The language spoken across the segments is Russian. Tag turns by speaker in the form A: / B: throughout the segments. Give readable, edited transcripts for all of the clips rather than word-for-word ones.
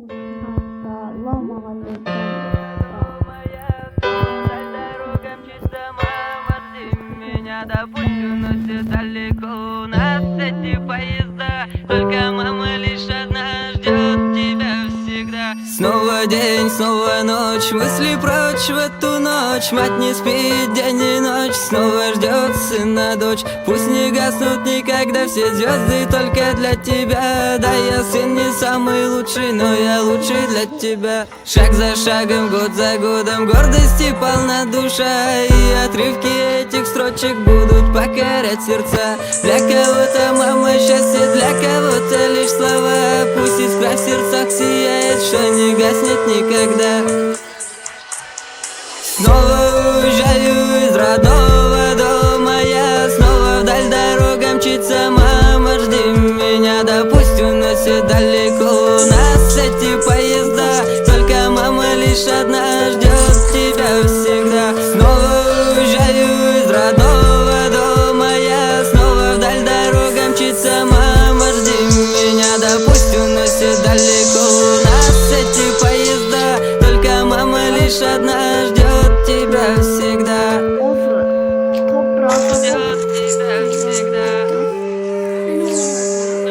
A: Assalomu alaykum.
B: Меня допустим, уносит далеко. Нас эти поезда, только мама лишь одна ждет тебя всегда. Снова день, снова ночь, мысли прочь в эту ночь. Мать не спит день и ночь, снова ждет сына дочь. Пусть не гаснут никогда все звезды только для тебя. Да, я сын не самый лучший, но я лучший для тебя. Шаг за шагом, год за годом, гордости полна душа. И отрывки этих строчек будут покорять сердца. Для кого-то мама счастье, для кого-то лишь слова. Пусть искра в сердцах сияет, что не гаснет никогда. Снова уезжаю из родного дома я, снова вдаль дорога мчится мама, жди меня, да пусть уносит далеко нас эти поезда, только мама лишь одна ждет тебя всегда. Снова уезжаю из родного дома я, снова вдаль дорога мчится мама, жди меня, да пусть уносит далеко нас эти поезда, только мама лишь одна ждет тебя всегда. Ждет тебя всегда.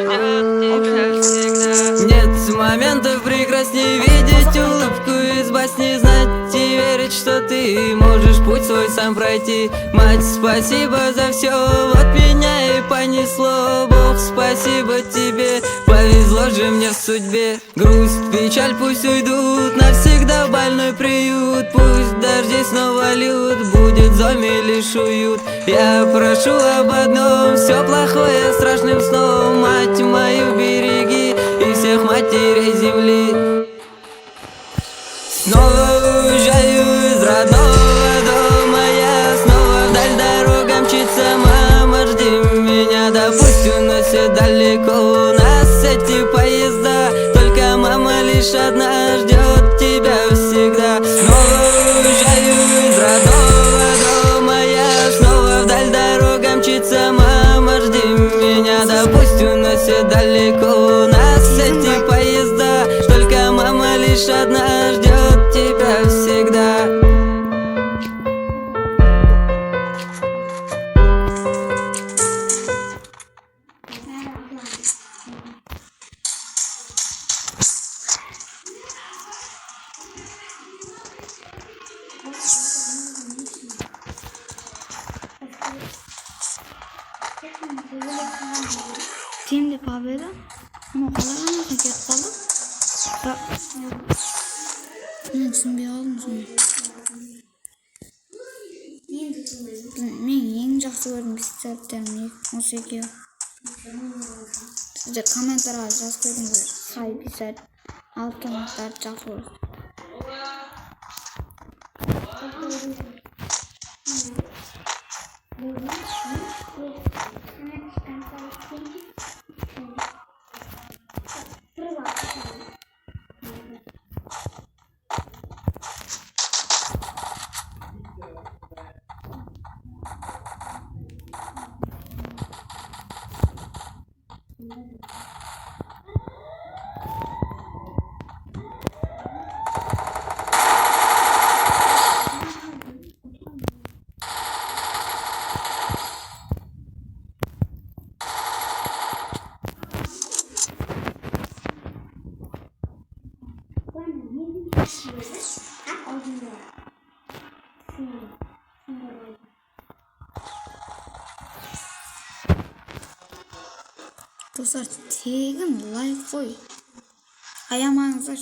B: Ждет тебя всегда. Нет моментов прекрасней видеть улыбку из басни, знать и верить, что ты можешь путь свой сам пройти. Мать, спасибо за все, вот меня и понесло. Бог, спасибо тебе, повезло же мне в судьбе. Грусть, печаль пусть уйдут навсегда в больной приют. Пусть дожди снова льют, будет зоме лишь уют. Я прошу об одном, все плохое страшным сном. Мать мою береги и всех матерей земли. Снова уезжаю из родного дома я, снова вдаль дорога мчится мама, жди меня, да пусть уносит далеко нас эти поезда, только мама лишь одна ждет тебя всегда. Снова уезжаю из родного дома я, снова вдаль дорога мчится мама, жди меня, да пусть уносит далеко нас эти поезда, только мама лишь одна ждет тебя всегда.
A: Şimdi kahvede ama o kadar anlatın ki kaldı. Ne düşünmeye almışım. Men eng yaxshi ko'rgan pisatlarni o'sha ekan. Sizlar kommentarga yozib qo'yinglar. Hay pisat, altomlar yaxshi ko'radi. Dostlar tegin like qo'y. Ayamangizlar.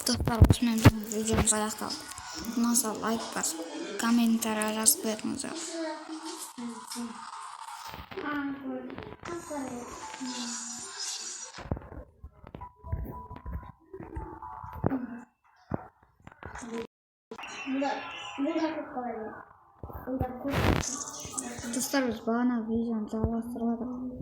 A: Dostlar, osman videomuz ayaq qaldı. Bundan sonra like basıb, komentariya yazıb verməyəcəm. Dostlar, biz bana videonu cavablandırmadık.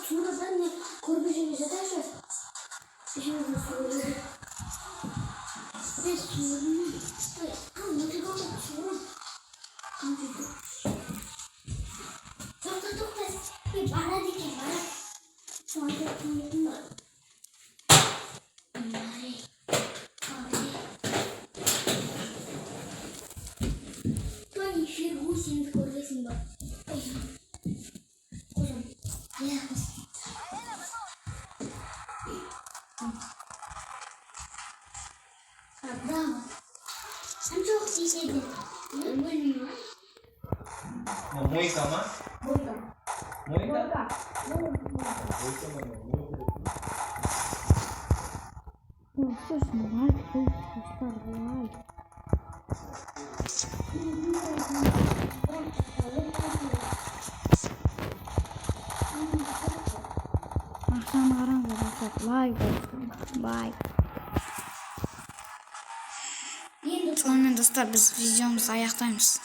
C: Şurada ne kurduğumuzu da şu. Şimdi sorun. Ne sorun? Ama ne kadar sorun. Dur. Bir bana dike bana. Sonra bunu. Toi işi bu şimdi kurduğun bak. Bravo. Sen çok iyi şeydin. Bilmiyorum.
D: Moika mah?
C: Burada.
D: Moika?
A: Dostlar, like, dostlar, like. Akşamların dostlar, like, bye. Sonunda dostlar, biz videomuz ayaktayız.